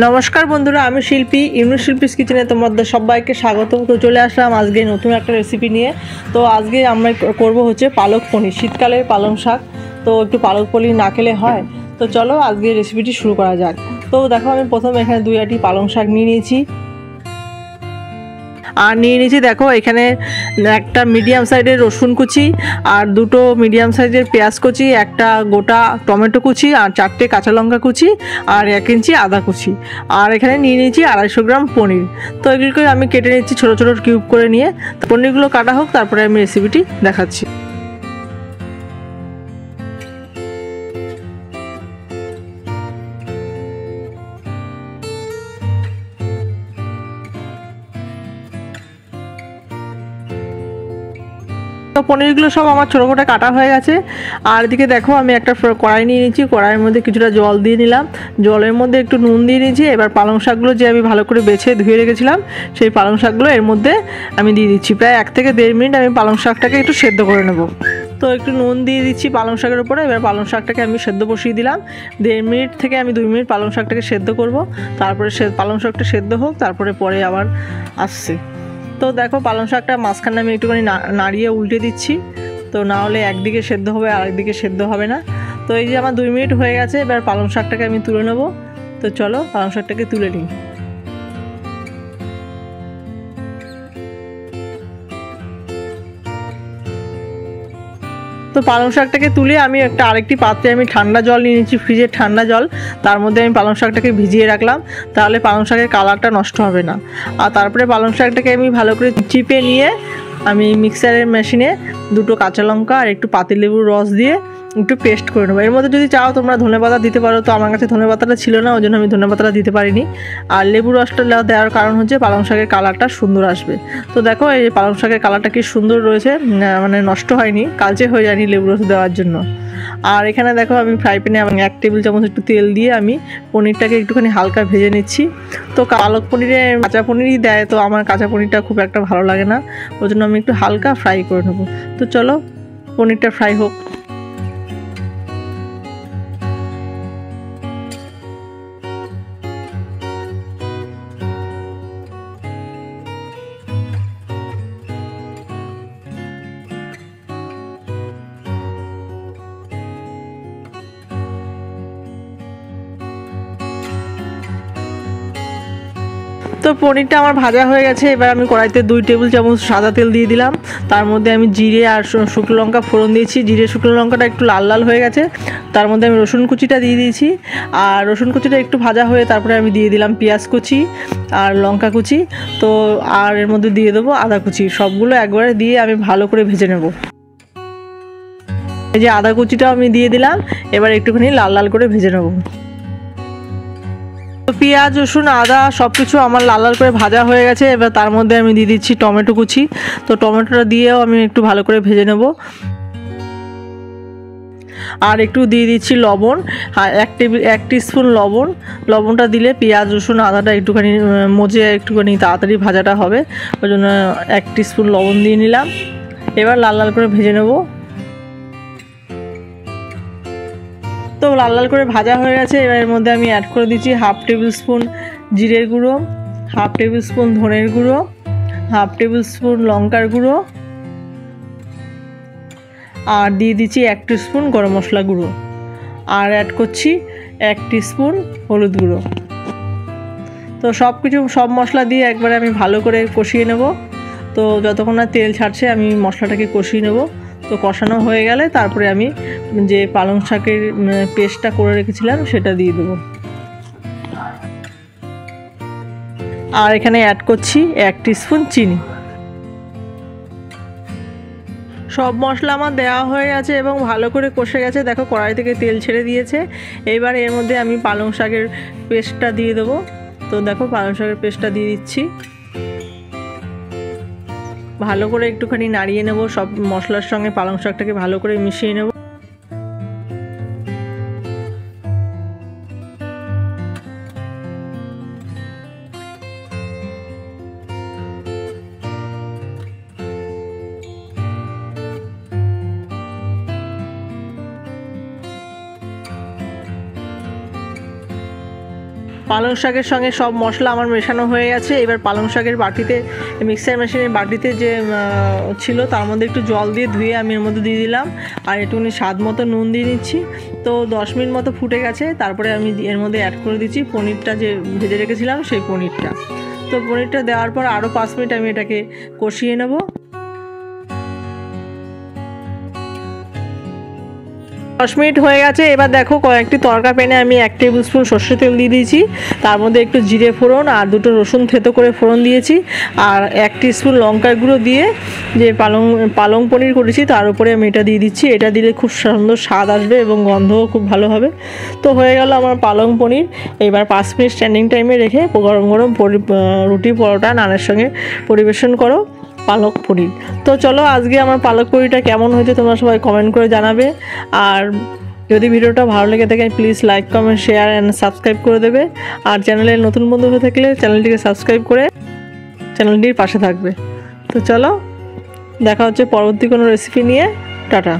নমস্কার বন্ধুরা, আমি শিল্পী ইউনিক শিল্পীস কিচেনে তোমাদের সবাইকে স্বাগত। তো চলে আসলাম আজকে নতুন একটা রেসিপি নিয়ে। তো আজকে আমরা করব হচ্ছে পালক পনির, শীতকালের পালং শাক। তো একটু পালক পনির না খেলে হয়। তো চলো আজকে রেসিপিটি শুরু করা যাক। তো দেখো, আমি প্রথমে এখানে 2 আটি পালং শাক নিয়ে নিয়েছি। আর নিয়ে নিয়েছি দেখো এখানে একটা মিডিয়াম সাইজের রসুন কুচি, আর 2টো মিডিয়াম সাইজের পেঁয়াজ কুচি, একটা গোটা টমেটো কুচি, আর 4টে কাঁচা লঙ্কা কুচি, আর 1 ইঞ্চি আদা কুচি। আর এখানে নিয়ে নিয়েছি 250 গ্রাম পনির। তো এগুলোকে আমি কেটে নিচ্ছি ছোটো ছোটো কিউব করে নিয়ে। পনিরগুলো কাটা হোক, তারপরে আমি রেসিপিটি দেখাচ্ছি। তো পনিরগুলো সব আমার ছোটো ছোটো কাটা হয়ে গেছে। আর এদিকে দেখো, আমি একটা কড়াই নিয়ে নিয়েছি। কড়াইয়ের মধ্যে কিছুটা জল দিয়ে নিলাম। জলের মধ্যে একটু নুন দিয়ে নিয়েছি। এবার পালং শাকগুলো যে আমি ভালো করে বেছে ধুয়ে রেখেছিলাম, সেই পালং শাকগুলো এর মধ্যে আমি দিয়ে দিচ্ছি। প্রায় 1 থেকে 1.5 মিনিট আমি পালং শাকটাকে একটু সেদ্ধ করে নেব। তো একটু নুন দিয়ে দিচ্ছি পালং শাকের উপরে। এবার পালং শাকটাকে আমি সেদ্ধ বসিয়ে দিলাম। 1.5 মিনিট থেকে আমি 2 মিনিট পালং শাকটাকে সেদ্ধ করব। তারপরে পালং শাকটা সেদ্ধ হোক, তারপরে পরে আবার আসছে। তো দেখো, পালং শাকটা মাঝখানে আমি একটুখানি নাড়িয়ে উল্টে দিচ্ছি। তো না হলে একদিকে সেদ্ধ হবে আর একদিকে সেদ্ধ হবে না। তো এই যে আমার 2 মিনিট হয়ে গেছে। এবার পালং শাকটাকে আমি তুলে নেব। তো চলো পালং শাকটাকে তুলে নিই। তো পালং শাকটাকে তুলে আমি আরেকটি পাত্রে আমি ঠান্ডা জল নিয়ে নিচ্ছি, ফ্রিজের ঠান্ডা জল। তার মধ্যে আমি পালং শাকটাকে ভিজিয়ে রাখলাম, তাহলে পালং শাকের কালারটা নষ্ট হবে না। আর তারপরে পালং শাকটাকে আমি ভালো করে চিপে নিয়ে আমি মিক্সারের মেশিনে 2টো কাঁচা লঙ্কা আর একটু পাতিলেবুর রস দিয়ে একটু পেস্ট করে নেবো। এর মধ্যে যদি চাও তোমরা ধনেপাতা দিতে পারো। তো আমার কাছে ধনেপাতাটা ছিল না, ওই জন্য আমি ধনেপাতাটা দিতে পারিনি। আর লেবু রসটা দেওয়ার কারণ হচ্ছে পালং শাকের কালারটা সুন্দর আসবে। তো দেখো, এই পালং শাকের কালারটা কি সুন্দর রয়েছে, মানে নষ্ট হয়নি, কালচে হয়ে যায়নি লেবু রস দেওয়ার জন্য। আর এখানে দেখো, আমি ফ্রাই প্যানে 1 টেবিল চামচ একটু তেল দিয়ে আমি পনিরটাকে একটুখানি হালকা ভেজে নিচ্ছি। তো পালক পনিরে কাঁচা পনিরই দেয়, তো আমার কাঁচা পনিরটা খুব একটা ভালো লাগে না, ওই জন্য আমি একটু হালকা ফ্রাই করে নেবো। তো চলো পনিরটা ফ্রাই হোক। তো পনিরটা আমার ভাজা হয়ে গেছে। এবার আমি কড়াইতে 2 টেবিল চামচ সাদা তেল দিয়ে দিলাম। তার মধ্যে আমি জিরে আর শুকনো লঙ্কা ফোড়ন দিয়েছি। জিরে শুকনো লঙ্কাটা একটু লাল লাল হয়ে গেছে। তার মধ্যে আমি রসুন কুচিটা দিয়ে দিয়েছি। আর রসুন কুচিটা একটু ভাজা হয়ে তারপরে আমি দিয়ে দিলাম পেঁয়াজ কুচি আর লঙ্কা কুচি। তো আর এর মধ্যে দিয়ে দেবো আদা কুচি। সবগুলো একবারে দিয়ে আমি ভালো করে ভেজে নেব। এই যে আদা কুচিটাও আমি দিয়ে দিলাম। এবার একটুখানি লাল লাল করে ভেজে নেব। তো পেঁয়াজ রসুন আদা সব কিছু আমার লাল লাল করে ভাজা হয়ে গেছে। এবার তার মধ্যে আমি দিয়ে দিচ্ছি টমেটো কুচি। তো টমেটোটা দিয়েও আমি একটু ভালো করে ভেজে নেব। আর একটু দিয়ে দিচ্ছি লবণ, আর 1 টিস্পুন লবণ। লবণটা দিলে পেঁয়াজ রসুন আদাটা একটুখানি মজে একটুখানি তাড়াতাড়ি ভাজাটা হবে, ওই জন্য 1 টিস্পুন লবণ দিয়ে নিলাম। এবার লাল লাল করে ভেজে নেব। তো লাল লাল করে ভাজা হয়ে গেছে। এবার এর মধ্যে আমি অ্যাড করে দিচ্ছি 1/2 টেবিল স্পুন জিরের গুঁড়ো, 1/2 টেবিল স্পুন ধনের গুঁড়ো, 1/2 টেবিল স্পুন লঙ্কার গুঁড়ো, আর দিয়ে দিচ্ছি 1 টিস্পুন গরম মশলা গুঁড়ো, আর অ্যাড করছি 1 টিস্পুন হলুদ গুঁড়ো। তো সব মশলা দিয়ে একবারে আমি ভালো করে কষিয়ে নেব। তো যতক্ষণ না তেল ছাড়ছে আমি মশলাটাকে কষিয়ে নেব। তো কষানো হয়ে গেলে তারপরে আমি যে পালং শাকের পেস্টটা করে রেখেছিলাম সেটা দিয়ে দেবো। আর এখানে অ্যাড করছি 1 টিস্পুন চিনি। সব মশলা আমার দেওয়া হয়ে গেছে এবং ভালো করে কষে গেছে। দেখো কড়াই থেকে তেল ছেড়ে দিয়েছে। এবার এর মধ্যে আমি পালং শাকের পেস্টটা দিয়ে দেবো। তো দেখো পালং শাকের পেস্টটা দিয়ে দিচ্ছি। ভালো করে একটুখানি নাড়িয়ে নেব, সব মশলার সঙ্গে পালং শাকটাকে ভালো করে মিশিয়ে নেব। পালং শাকের সঙ্গে সব মশলা আমার মেশানো হয়ে গেছে। এবার পালং শাকের বাটিতে, মিক্সার মেশিনের বাটিতে যে ছিল তার মধ্যে একটু জল দিয়ে ধুয়ে আমি এর মধ্যে দিয়ে দিলাম, আর একটুখানি স্বাদ মতো নুন দিয়ে নিচ্ছি। তো 10 মিনিট মতো ফুটে গেছে, তারপরে আমি এর মধ্যে অ্যাড করে দিচ্ছি পনিরটা যে ভেজে রেখেছিলাম সেই পনিরটা। তো পনিরটা দেওয়ার পর আরও 5 মিনিট আমি এটাকে কষিয়ে নেব। 10 মিনিট হয়ে গেছে। এবার দেখো কয়েকটি তড়কা প্যানে আমি 1 টেবিল স্পুন সর্ষের তেল দিয়ে দিয়েছি, তার মধ্যে একটু জিরে ফোড়ন আর 2টো রসুন থেতো করে ফোড়ন দিয়েছি, আর 1 টিস্পুন লঙ্কার গুঁড়ো দিয়ে যে পালং পনির করেছি তার উপরে আমি এটা দিয়ে দিচ্ছি। এটা দিলে খুব সুন্দর স্বাদ আসবে এবং গন্ধও খুব ভালো হবে। তো হয়ে গেল আমার পালং পনির। এবার 5 মিনিট স্ট্যান্ডিং টাইমে রেখে গরম গরম রুটি পরোটা নানের সঙ্গে পরিবেশন করো পালক পনির। তো চলো আজকে আমার পালক পনিরটা কেমন হয়েছে তোমরা সবাই কমেন্ট করে জানাবে। আর যদি ভিডিওটা ভালো লেগে থাকে please like comment share and subscribe করে দেবে। আর চ্যানেলের নতুন বন্ধু হয়ে থাকলে চ্যানেলটিকে সাবস্ক্রাইব করে চ্যানেলটির পাশে থাকবে। তো চলো দেখা হচ্ছে পরবর্তী কোনো রেসিপি নিয়ে। টাটা।